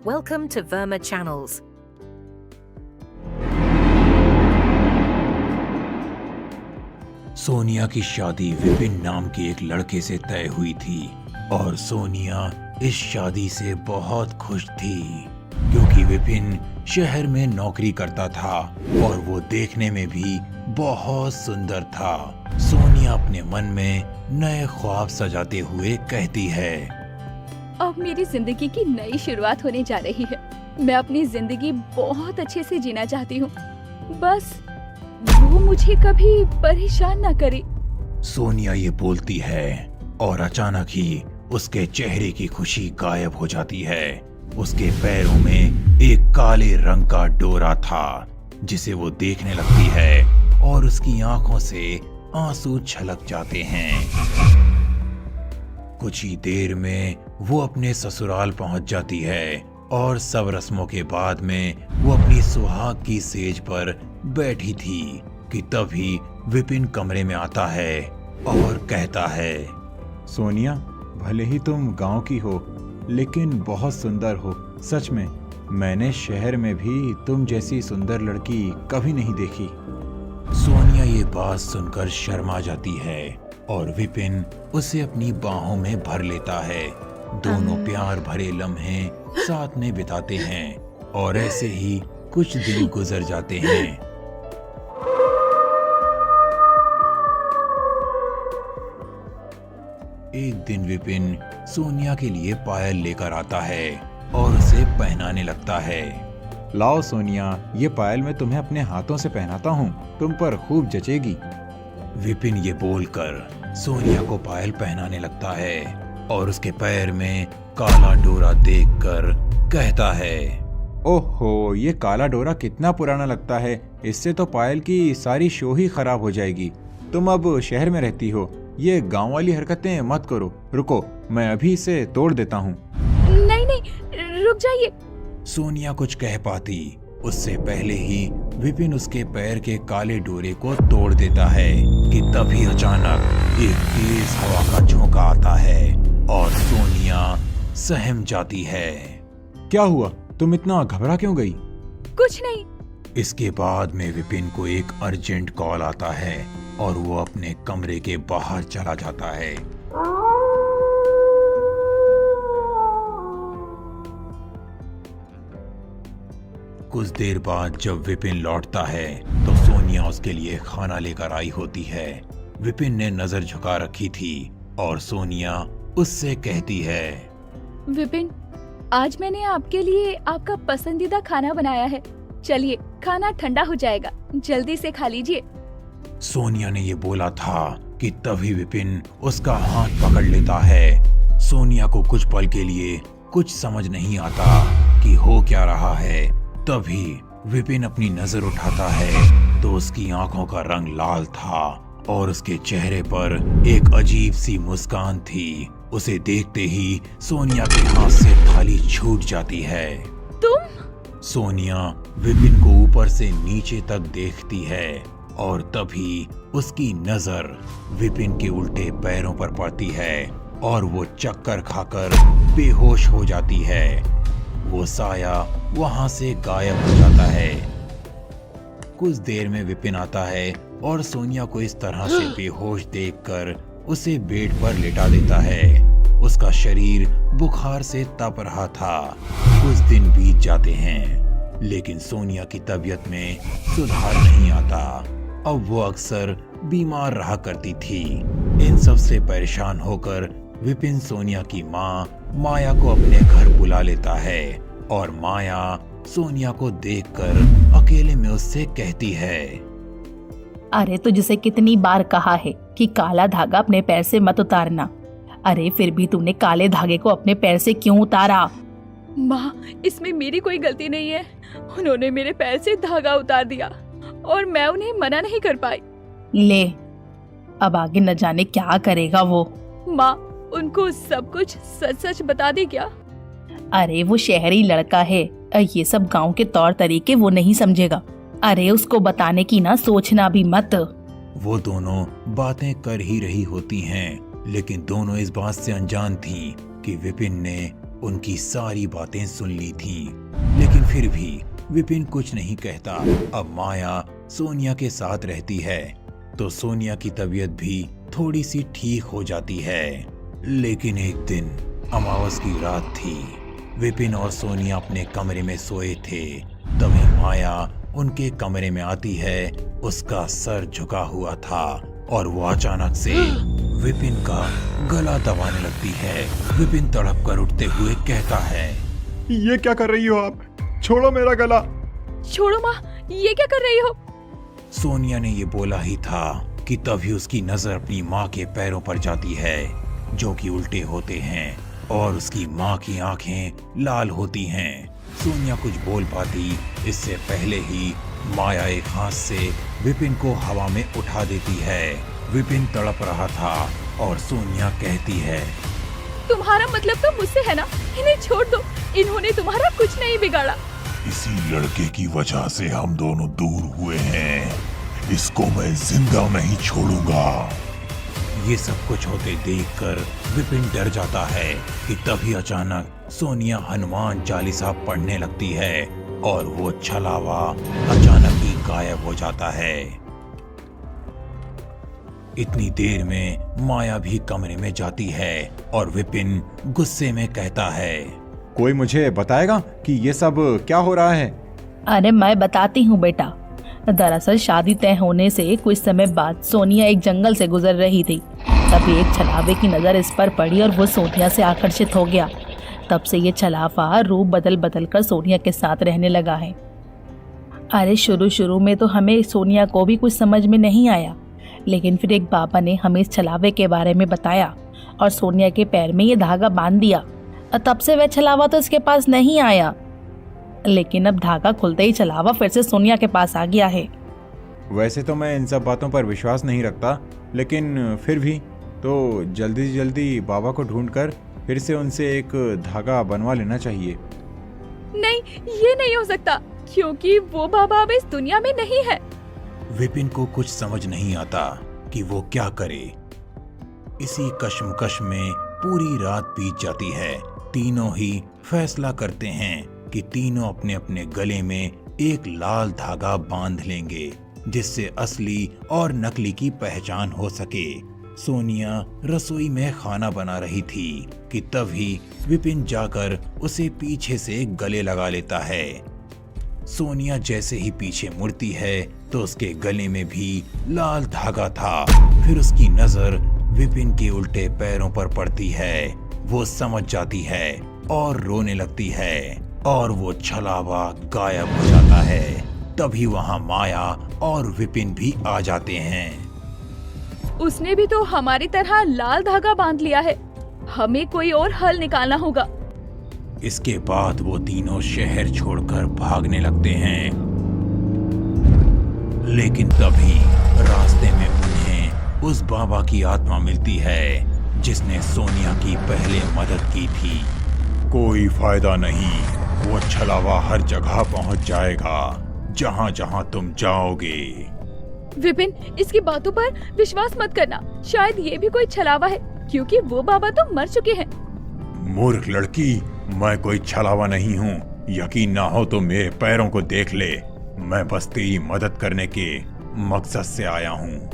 Welcome to Verma Channels. Sonia की शादी विपिन नाम के एक लड़के से तय हुई थी और सोनिया इस शादी से बहुत खुश थी क्योंकि विपिन शहर में नौकरी करता था और वो देखने में भी बहुत सुंदर था। सोनिया अपने मन में नए ख्वाब सजाते हुए कहती है, अब मेरी जिंदगी की नई शुरुआत होने जा रही है। मैं अपनी जिंदगी बहुत अच्छे से जीना चाहती हूँ। बस वो मुझे कभी परेशान ना करे। सोनिया ये बोलती है और अचानक ही उसके चेहरे की खुशी गायब हो जाती है। उसके पैरों में एक काले रंग का डोरा था जिसे वो देखने लगती है और उसकी आंखों से आंसू छलक जाते हैं। कुछ ही देर में वो अपने ससुराल पहुंच जाती है और सब रस्मों के बाद में वो अपनी सुहाग की सेज पर बैठी थी कि तभी विपिन कमरे में आता है और कहता है, सोनिया, भले ही तुम गांव की हो लेकिन बहुत सुंदर हो। सच में मैंने शहर में भी तुम जैसी सुंदर लड़की कभी नहीं देखी। सोनिया ये बात सुनकर शर्मा जाती है और विपिन उसे अपनी बाहों में भर लेता है। दोनों प्यार भरे लम्हे साथ में बिताते हैं और ऐसे ही कुछ दिन गुजर जाते हैं। एक दिन विपिन सोनिया के लिए पायल लेकर आता है और उसे पहनाने लगता है। लाओ सोनिया, ये पायल मैं तुम्हें अपने हाथों से पहनाता हूँ, तुम पर खूब जचेगी। विपिन ये बोलकर सोनिया को पायल पहनाने लगता है और उसके पैर में काला डोरा देखकर कहता है, ओहो, ये काला डोरा कितना पुराना लगता है। इससे तो पायल की सारी शो ही खराब हो जाएगी। तुम अब शहर में रहती हो, ये गांव वाली हरकतें मत करो। रुको, मैं अभी इसे तोड़ देता हूँ। नहीं नहीं, रुक जाइए। सोनिया कुछ कह पाती उससे पहले ही विपिन उसके पैर के काले डोरे को तोड़ देता है कि तभी अचानक एक तेज हवा का झोंका आता है और सोनिया सहम जाती है। क्या हुआ? तुम इतना घबरा क्यों गई? कुछ नहीं। इसके बाद में विपिन को एक अर्जेंट कॉल आता है और वो अपने कमरे के बाहर चला जाता है। कुछ देर बाद जब विपिन लौटता है तो सोनिया उसके लिए खाना लेकर आई होती है। विपिन ने नजर झुका रखी थी और सोनिया उससे कहती है, विपिन, आज मैंने आपके लिए आपका पसंदीदा खाना बनाया है। चलिए, खाना ठंडा हो जाएगा, जल्दी से खा लीजिए। सोनिया ने ये बोला था कि तभी विपिन उसका हाथ पकड़ लेता है। सोनिया को कुछ पल के लिए कुछ समझ नहीं आता कि हो क्या रहा है। तभी विपिन अपनी नजर उठाता है तो उसकी आंखों का रंग लाल था और उसके चेहरे पर एक अजीब सी मुस्कान थी। उसे देखते ही सोनिया के हाथ से थाली छूट जाती है। तुम? सोनिया विपिन को ऊपर से नीचे तक देखती है और तभी उसकी नजर विपिन के उल्टे पैरों पर पड़ती है और वो चक्कर खाकर बेहोश हो जाती है। वो साया वहां से गायब हो जाता है। कुछ देर में विपिन आता है और सोनिया को इस तरह से बेहोश देखकर उसे बेड पर लेटा देता है। उसका शरीर बुखार से तप रहा था। कुछ दिन बीत जाते हैं लेकिन सोनिया की तबीयत में सुधार नहीं आता। अब वो अक्सर बीमार रहा करती थी। इन सब से परेशान होकर विपिन सोनिया की माँ माया को अपने घर बुला लेता है और माया सोनिया को देखकर अकेले में उससे कहती है, अरे तुझसे कितनी बार कहा है कि काला धागा अपने पैर से मत उतारना। अरे फिर भी तूने काले धागे को अपने पैर से क्यों उतारा? माँ, इसमें मेरी कोई गलती नहीं है। उन्होंने मेरे पैर से धागा उतार दिया और मैं उन्हें मना नहीं कर पाई। ले, अब आगे न जाने क्या करेगा वो। माँ, उनको सब कुछ सच सच बता दे क्या? अरे वो शहरी लड़का है, ये सब गांव के तौर तरीके वो नहीं समझेगा। अरे उसको बताने की ना सोचना भी मत। वो दोनों बातें कर ही रही होती हैं लेकिन दोनों इस बात से अनजान थीं कि विपिन ने उनकी सारी बातें सुन ली थीं, लेकिन फिर भी विपिन कुछ नहीं कहता। अब माया सोनिया के साथ रहती है तो सोनिया की तबीयत भी थोड़ी सी ठीक हो जाती है। लेकिन एक दिन अमावस की रात थी। विपिन और सोनिया अपने कमरे में सोए थे। तभी माया उनके कमरे में आती है। उसका सर झुका हुआ था और वो अचानक से विपिन का गला दबाने लगती है। विपिन तड़प कर उठते हुए कहता है, ये क्या कर रही हो आप? छोड़ो मेरा गला। छोड़ो माँ, ये क्या कर रही हो? सोनिया ने ये बोला ही था कि तभी उसकी नजर अपनी माँ के पैरों पर जाती है, जो कि उल्टे होते हैं और उसकी माँ की आंखें लाल होती हैं। सोनिया कुछ बोल पाती इससे पहले ही माया एक हाथ से विपिन को हवा में उठा देती है। विपिन तड़प रहा था और सोनिया कहती है, तुम्हारा मतलब तो मुझसे है ना? इन्हें छोड़ दो, इन्होंने तुम्हारा कुछ नहीं बिगाड़ा। इसी लड़के की वजह से हम दोनों दूर हुए हैं। इसको मैं जिंदा नहीं छोड़ूंगा। ये सब कुछ होते देखकर विपिन डर जाता है कि तभी अचानक सोनिया हनुमान चालीसा पढ़ने लगती है और वो छलावा अचानक ही गायब हो जाता है। इतनी देर में माया भी कमरे में जाती है और विपिन गुस्से में कहता है, कोई मुझे बताएगा कि ये सब क्या हो रहा है? अरे मैं बताती हूँ बेटा। दरअसल शादी तय होने से कुछ समय बाद सोनिया एक जंगल से गुजर रही थी। तभी एक छलावे की नजर इस पर पड़ी और वो सोनिया से आकर्षित हो गया। तब से ये छलावा रूप बदल बदल कर सोनिया के साथ रहने लगा है। अरे शुरू में तो हमें सोनिया को भी कुछ समझ में नहीं आया, लेकिन फिर एक बाबा ने हमें इस छलावे के बारे में बताया और सोनिया के पैर में ये धागा बांध दिया। तब से वह छलावा तो इसके पास नहीं आया, लेकिन अब धागा खुलते ही छलावा फिर से सोनिया के पास आ गया है। वैसे तो मैं इन सब बातों पर विश्वास नहीं रखता, लेकिन फिर भी तो जल्दी से जल्दी बाबा को ढूंढकर फिर से उनसे एक धागा बनवा लेना चाहिए। नहीं, ये नहीं हो सकता, क्योंकि वो बाबा अब इस दुनिया में नहीं है। विपिन को कुछ समझ नहीं आता कि वो क्या करे। इसी कश्मकश में पूरी रात बीत जाती है। तीनों ही फैसला करते हैं कि तीनों अपने अपने गले में एक लाल धागा बांध लेंगे, जिससे असली और नकली की पहचान हो सके। सोनिया रसोई में खाना बना रही थी कि तभी विपिन जाकर उसे पीछे से गले लगा लेता है। सोनिया जैसे ही पीछे मुड़ती है तो उसके गले में भी लाल धागा था। फिर उसकी नजर विपिन के उल्टे पैरों पर पड़ती है। वो समझ जाती है और रोने लगती है और वो छलावा गायब हो जाता है। तभी वहां माया और विपिन भी आ जाते हैं। उसने भी तो हमारी तरह लाल धागा बांध लिया है। हमें कोई और हल निकालना होगा। इसके बाद वो तीनों शहर छोड़कर भागने लगते हैं। लेकिन तभी रास्ते में उन्हें उस बाबा की आत्मा मिलती है जिसने सोनिया की पहले मदद की थी। कोई फायदा नहीं, वो छलावा हर जगह पहुंच जाएगा जहां जहां तुम जाओगे। विपिन, इसकी बातों पर विश्वास मत करना। शायद ये भी कोई छलावा है, क्योंकि वो बाबा तो मर चुके हैं। मूर्ख लड़की, मैं कोई छलावा नहीं हूँ। यकीन ना हो तो मेरे पैरों को देख ले। मैं बस तेरी मदद करने के मकसद से आया हूँ।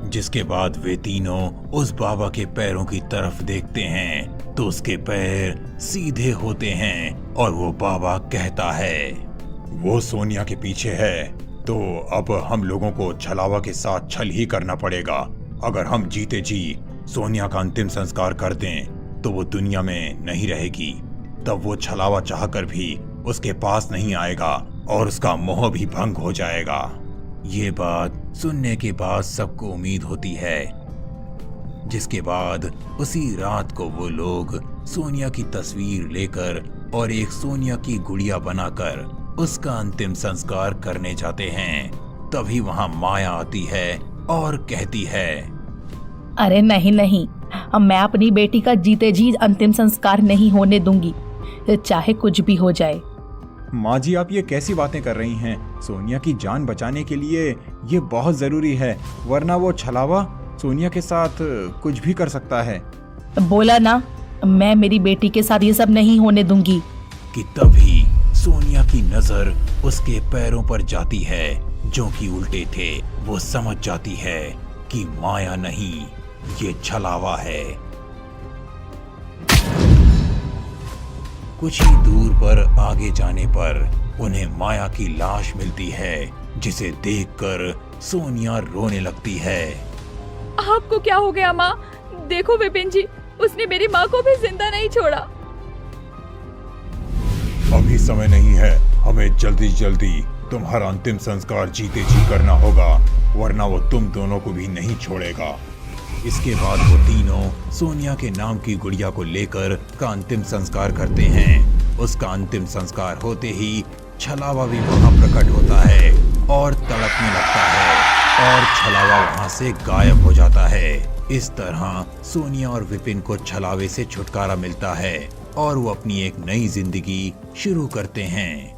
जिसके बाद वे तीनों उस बाबा के पैरों की तरफ देखते हैं तो उसके पैर सीधे होते हैं और वो बाबा कहता है, वो सोनिया के पीछे है, तो अब हम लोगों को छलावा के साथ छल ही करना पड़ेगा। अगर हम जीते जी सोनिया का अंतिम संस्कार कर दें तो वो दुनिया में नहीं रहेगी। तब वो छलावा चाहकर भी उसके पास नहीं आएगा और उसका मोह भी भंग हो जाएगा। ये बात सुनने के बाद सबको उम्मीद होती है। जिसके बाद उसी रात को वो लोग सोनिया की तस्वीर लेकर और एक सोनिया की गुड़िया बनाकर उसका अंतिम संस्कार करने जाते हैं। तभी वहां माया आती है और कहती है, अरे नहीं नहीं, अब मैं अपनी बेटी का जीते जी अंतिम संस्कार नहीं होने दूंगी, चाहे कुछ भी हो जाए। माँ जी, आप ये कैसी बातें कर रही हैं? सोनिया की जान बचाने के लिए ये बहुत जरूरी है, वरना वो छलावा सोनिया के साथ कुछ भी कर सकता है। बोला ना, मैं मेरी बेटी के साथ ये सब नहीं होने दूंगी। कि तभी सोनिया की नजर उसके पैरों पर जाती है जो कि उल्टे थे। वो समझ जाती है कि माया नहीं, ये छलावा है। कुछ ही दूर पर आगे जाने पर उन्हें माया की लाश मिलती है, जिसे देखकर सोनिया रोने लगती है। आपको क्या हो गया माँ? देखो विपिन जी, उसने मेरी माँ को भी जिंदा नहीं छोड़ा। अभी समय नहीं है, हमें जल्दी जल्दी तुम्हारा अंतिम संस्कार जीते जी करना होगा, वरना वो तुम दोनों को भी नहीं छोड़ेगा। इसके बाद वो तीनों सोनिया के नाम की गुड़िया को लेकर का अंतिम संस्कार करते हैं। उसका अंतिम संस्कार होते ही छलावा भी वहां प्रकट होता है और तड़पने लगता है और छलावा वहां से गायब हो जाता है। इस तरह सोनिया और विपिन को छलावे से छुटकारा मिलता है और वो अपनी एक नई जिंदगी शुरू करते हैं।